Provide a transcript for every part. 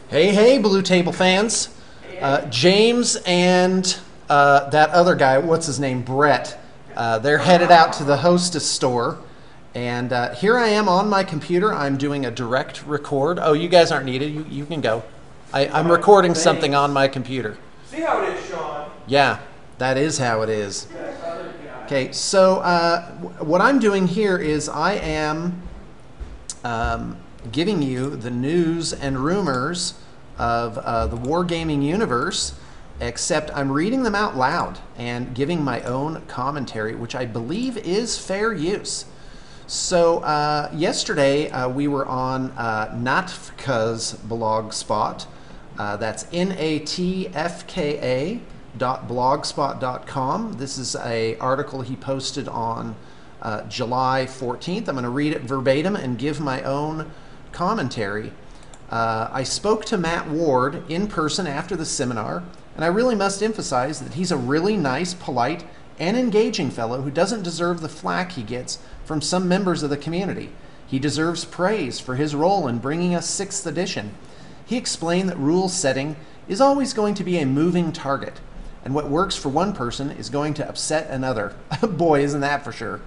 Hey, hey, Blue Table fans. James and that other guy, what's his name, Brett, they're headed out to the Hostess store. And here I am on my computer. I'm doing a direct record. Oh, you guys aren't needed. You can go. I'm recording something on my computer. See how it is, Sean? Yeah, that is how it is. Okay, so what I'm doing here is I am giving you the news and rumors of the wargaming universe, except I'm reading them out loud and giving my own commentary, which I believe is fair use. So yesterday we were on Natfka's blog spot. That's natfka.blogspot.com. This is an article he posted on July 14th. I'm going to read it verbatim and give my own commentary. I spoke to Matt Ward in person after the seminar, and I really must emphasize that he's a really nice, polite, and engaging fellow who doesn't deserve the flack he gets from some members of the community. He deserves praise for his role in bringing us 6th edition. He explained that rule setting is always going to be a moving target, and what works for one person is going to upset another. Boy, isn't that for sure.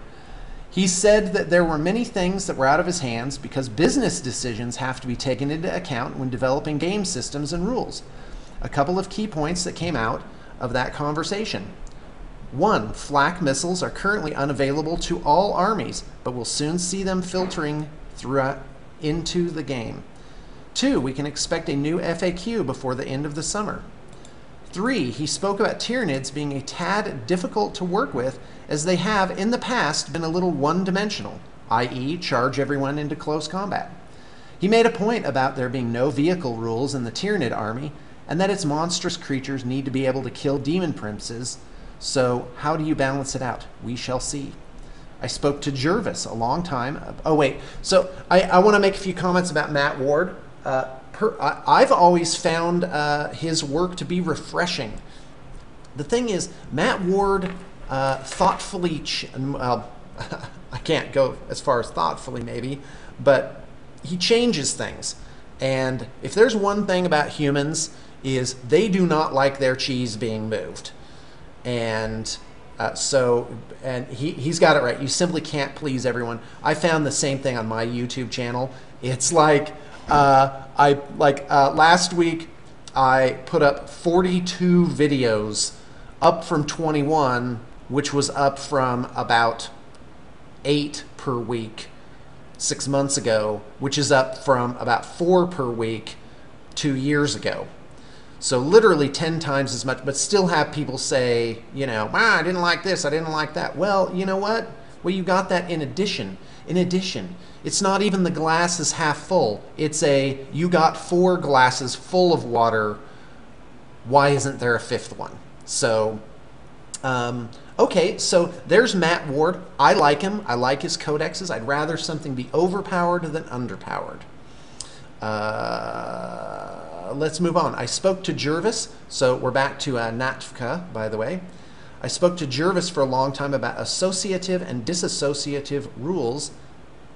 He said that there were many things that were out of his hands because business decisions have to be taken into account when developing game systems and rules. A couple of key points that came out of that conversation. 1, flak missiles are currently unavailable to all armies, but we'll soon see them filtering throughout into the game. 2, we can expect a new FAQ before the end of the summer. 3, he spoke about Tyranids being a tad difficult to work with, as they have in the past been a little one-dimensional, i.e. charge everyone into close combat. He made a point about there being no vehicle rules in the Tyranid army, and that its monstrous creatures need to be able to kill demon princes. So how do you balance it out? We shall see. I spoke to Jervis a long time. Oh wait, so I want to make a few comments about Matt Ward. I've always found his work to be refreshing. The thing is, Matt Ward thoughtfully, well, I can't go as far as thoughtfully maybe, but he changes things. And if there's one thing about humans, is they do not like their cheese being moved. And he's got it right. You simply can't please everyone. I found the same thing on my YouTube channel. It's like, last week I put up 42 videos, up from 21, which was up from about 8 per week 6 months ago, which is up from about 4 per week 2 years ago. So literally 10 times as much, but still have people say, you know, I didn't like this, I didn't like that. Well, you know what? Well, you got that in addition. In addition, it's not even the glass is half full. It's you got 4 glasses full of water. Why isn't there a 5th one? So, okay, so there's Matt Ward. I like him. I like his codexes. I'd rather something be overpowered than underpowered. Let's move on. I spoke to Jervis. So we're back to Natka, by the way. I spoke to Jervis for a long time about associative and disassociative rules,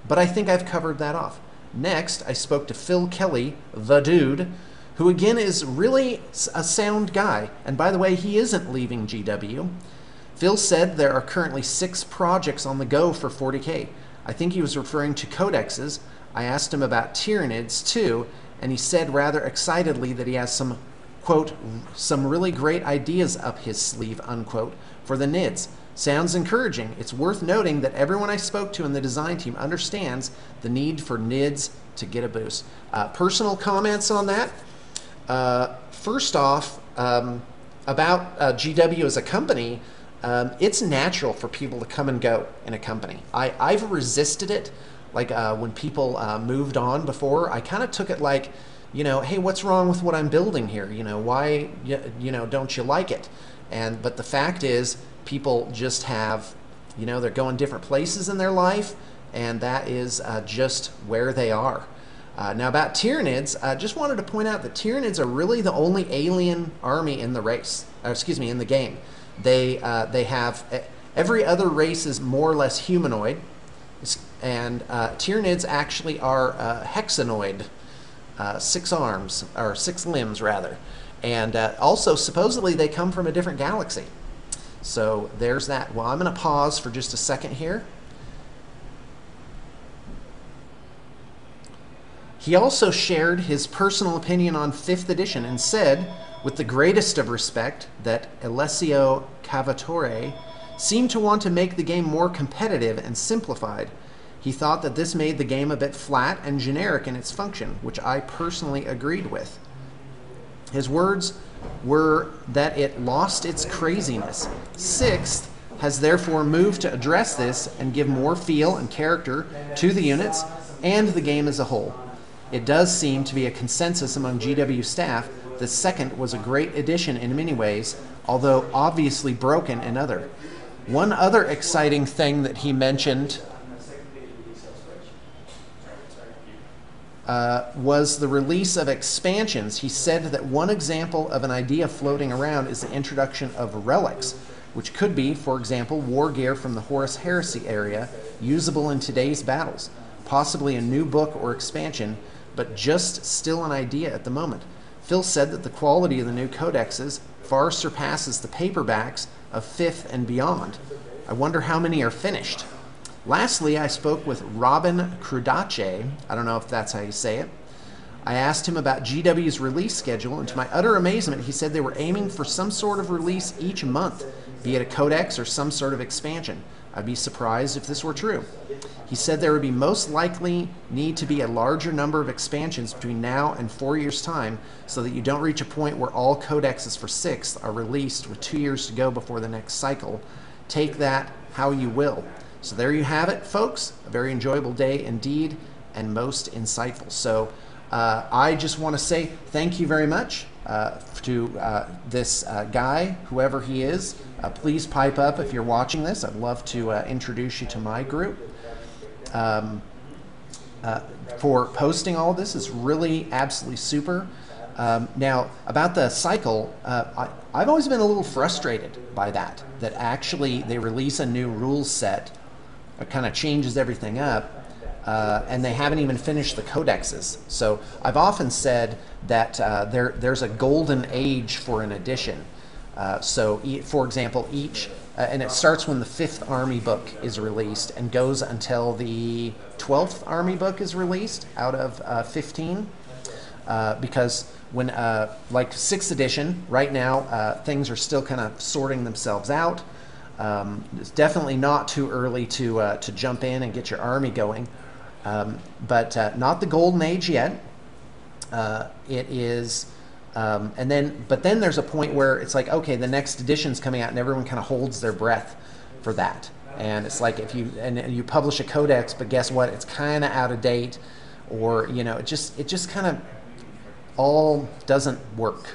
but I think I've covered that off. Next, I spoke to Phil Kelly, the dude, who again is really a sound guy. And by the way, he isn't leaving GW. Phil said there are currently 6 projects on the go for 40K. I think he was referring to codexes. I asked him about Tyranids too, and he said rather excitedly that he has some, quote, some really great ideas up his sleeve, unquote, for the NIDs. Sounds encouraging. It's worth noting that everyone I spoke to in the design team understands the need for NIDs to get a boost. Personal comments on that. First off, about GW as a company, it's natural for people to come and go in a company. I've resisted it. Like when people moved on before, I kind of took it like, you know, hey, what's wrong with what I'm building here? You know, why, you know, don't you like it? But the fact is, people just have, you know, they're going different places in their life, and that is just where they are. Now about Tyranids, I just wanted to point out that Tyranids are really the only alien army in the race, or excuse me, in the game. They have, every other race is more or less humanoid, and Tyranids actually are hexanoid. six arms, or six limbs rather. And also, supposedly, they come from a different galaxy. So there's that. Well, I'm going to pause for just a second here. He also shared his personal opinion on 5th edition and said, with the greatest of respect, that Alessio Cavatore seemed to want to make the game more competitive and simplified. He thought that this made the game a bit flat and generic in its function, which I personally agreed with. His words were that it lost its craziness. 6th has therefore moved to address this and give more feel and character to the units and the game as a whole. It does seem to be a consensus among GW staff that 2nd was a great addition in many ways, although obviously broken in other. One other exciting thing that he mentioned was the release of expansions. He said that one example of an idea floating around is the introduction of relics, which could be, for example, war gear from the Horus Heresy area, usable in today's battles. Possibly a new book or expansion, but just still an idea at the moment. Phil said that the quality of the new codexes far surpasses the paperbacks of 5th and beyond. I wonder how many are finished. Lastly, I spoke with Robin Crudace. I don't know if that's how you say it. I asked him about GW's release schedule, and to my utter amazement, he said they were aiming for some sort of release each month, be it a codex or some sort of expansion. I'd be surprised if this were true. He said there would be most likely need to be a larger number of expansions between now and 4 years' time so that you don't reach a point where all codexes for 6th are released with 2 years to go before the next cycle. Take that how you will. So there you have it, folks. A very enjoyable day indeed and most insightful. So I just want to say thank you very much to this guy, whoever he is. Please pipe up if you're watching this. I'd love to introduce you to my group. For posting all of this is really absolutely super. Now, about the cycle, I've always been a little frustrated by that actually they release a new rules set that kind of changes everything up, and they haven't even finished the codexes. So I've often said that there's a golden age for an edition. So, for example, and it starts when the 5th Army book is released and goes until the 12th Army book is released out of 15. Because when, like 6th edition, right now, things are still kind of sorting themselves out. It's definitely not too early to jump in and get your army going. But not the golden age yet. It is... but then there's a point where it's like, okay, the next edition's coming out, and everyone kind of holds their breath for that. And it's like if you publish a codex, but guess what? It's kind of out of date, or it just kind of all doesn't work.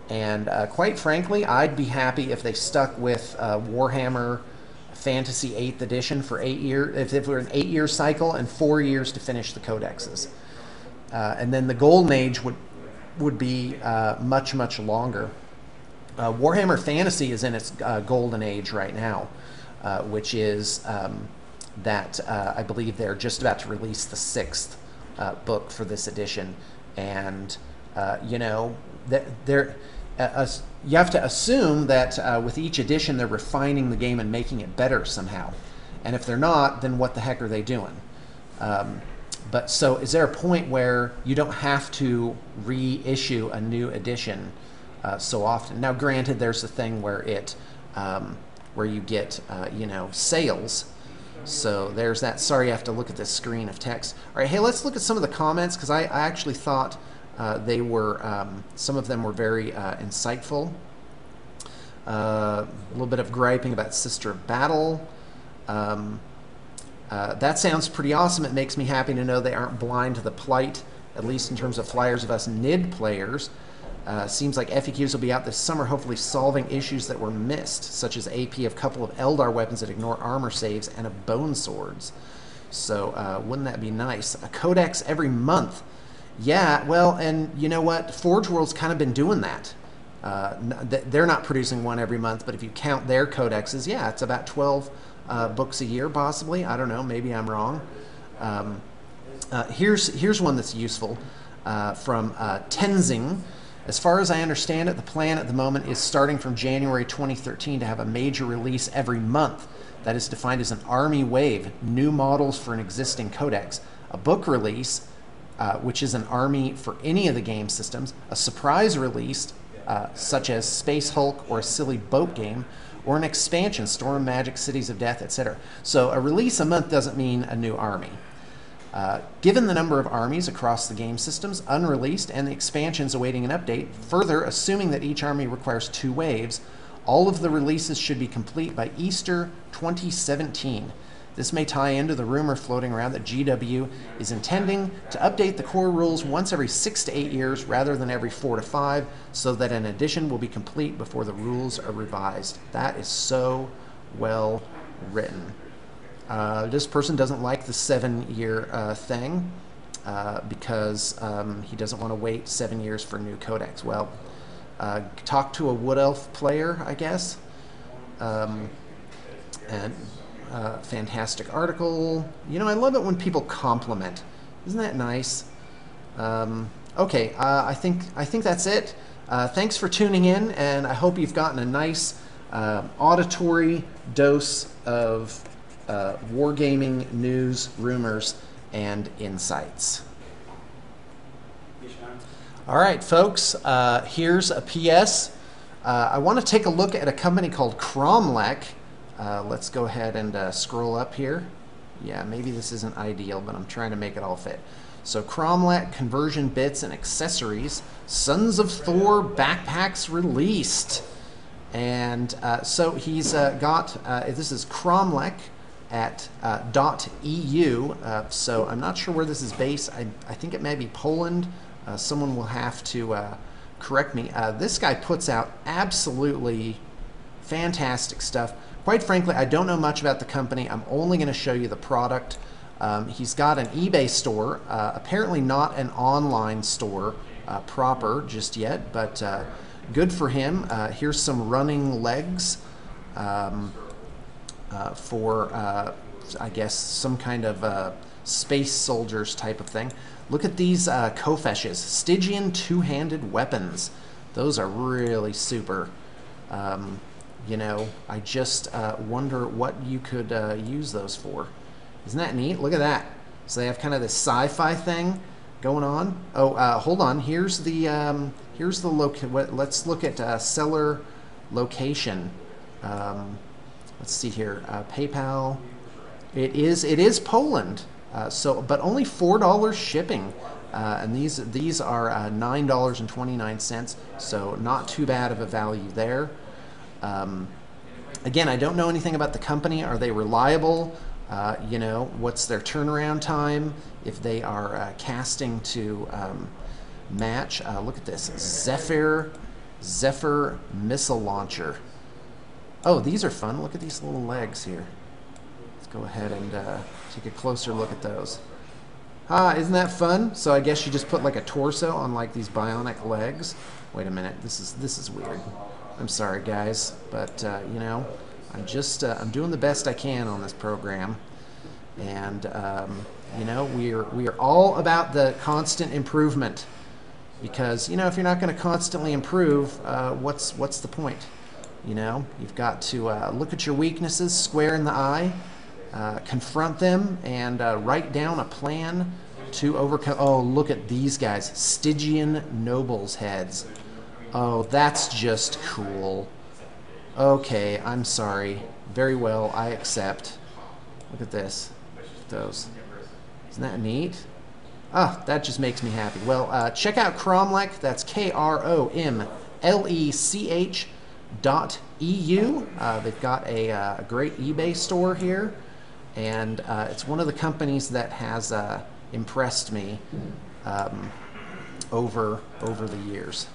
And quite frankly, I'd be happy if they stuck with Warhammer Fantasy 8th edition for 8 years, if it were an 8-year cycle and 4 years to finish the codexes, and then the golden age would be much, much longer. Warhammer Fantasy is in its golden age right now, which is that I believe they're just about to release the 6th book for this edition. And, you have to assume that with each edition they're refining the game and making it better somehow. And if they're not, then what the heck are they doing? But so is there a point where you don't have to reissue a new edition so often? Now, granted, there's a thing where where you get, sales. So there's that. Sorry, you have to look at this screen of text. All right, hey, let's look at some of the comments, because I actually thought they were, some of them were very insightful. A little bit of griping about Sister of Battle. That sounds pretty awesome. It makes me happy to know they aren't blind to the plight, at least in terms of flyers of us NID players. Seems like FAQs will be out this summer, hopefully solving issues that were missed, such as AP of a couple of Eldar weapons that ignore armor saves and of bone swords. So wouldn't that be nice? A codex every month. Yeah, well, and you know what? Forge World's kind of been doing that. They're not producing one every month, but if you count their codexes, yeah, it's about 12 books a year, possibly. I don't know. Maybe I'm wrong. Here's one that's useful. from Tenzing. As far as I understand it, the plan at the moment is starting from January 2013 to have a major release every month. That is defined as an army wave, new models for an existing codex, a book release, which is an army for any of the game systems, a surprise release, such as Space Hulk or a silly boat game, or an expansion, Storm, Magic, Cities of Death, etc. So a release a month doesn't mean a new army. Given the number of armies across the game systems, unreleased, and the expansions awaiting an update, further, assuming that each army requires 2 waves, all of the releases should be complete by Easter 2017. This may tie into the rumor floating around that GW is intending to update the core rules once every 6 to 8 years rather than every 4 to 5, so that an edition will be complete before the rules are revised. That is so well written. This person doesn't like the 7-year thing because he doesn't want to wait 7 years for new codex. Well, talk to a Wood Elf player, I guess. Fantastic article. You know, I love it when people compliment. Isn't that nice? Okay, I think that's it. Thanks for tuning in, and I hope you've gotten a nice auditory dose of wargaming news, rumors, and insights. All right, folks, here's a PS. I want to take a look at a company called Cromlech. Let's go ahead and scroll up here. Yeah, maybe this isn't ideal, but I'm trying to make it all fit. So Cromlech, conversion bits and accessories, Sons of Thor backpacks released. And so he's got, this is Cromlech at .eu. So I'm not sure where this is based. I think it may be Poland. Someone will have to correct me. This guy puts out absolutely fantastic stuff. Quite frankly, I don't know much about the company. I'm only going to show you the product. He's got an eBay store, apparently not an online store proper just yet, but good for him. Here's some running legs for, I guess, some kind of space soldiers type of thing. Look at these Kofeshes, Stygian two-handed weapons. Those are really super. You know, I just wonder what you could use those for. Isn't that neat? Look at that. So they have kind of this sci-fi thing going on. Oh, hold on. Here's the let's look at seller location. Let's see here. PayPal. It is Poland. So, but only $4 shipping. And these are $9.29. So not too bad of a value there. Again, I don't know anything about the company. Are they reliable? You know, what's their turnaround time? If they are casting to match. Look at this. Zephyr missile launcher. Oh, these are fun. Look at these little legs here. Let's go ahead and take a closer look at those. Isn't that fun? So I guess you just put like a torso on like these bionic legs. Wait a minute. This is weird. I'm sorry, guys, but you know, I'm doing the best I can on this program, and you know, we are all about the constant improvement, because you know, if you're not going to constantly improve, what's the point? You know, you've got to look at your weaknesses square in the eye, confront them, and write down a plan to overcome. Oh, look at these guys, Stygian nobles heads. Oh, that's just cool. Okay, I'm sorry. Very well, I accept. Look at this. Look at those. Isn't that neat? Ah, that just makes me happy. Well, check out Cromlech. That's KROMLECH.EU. They've got a great eBay store here, and it's one of the companies that has impressed me over the years.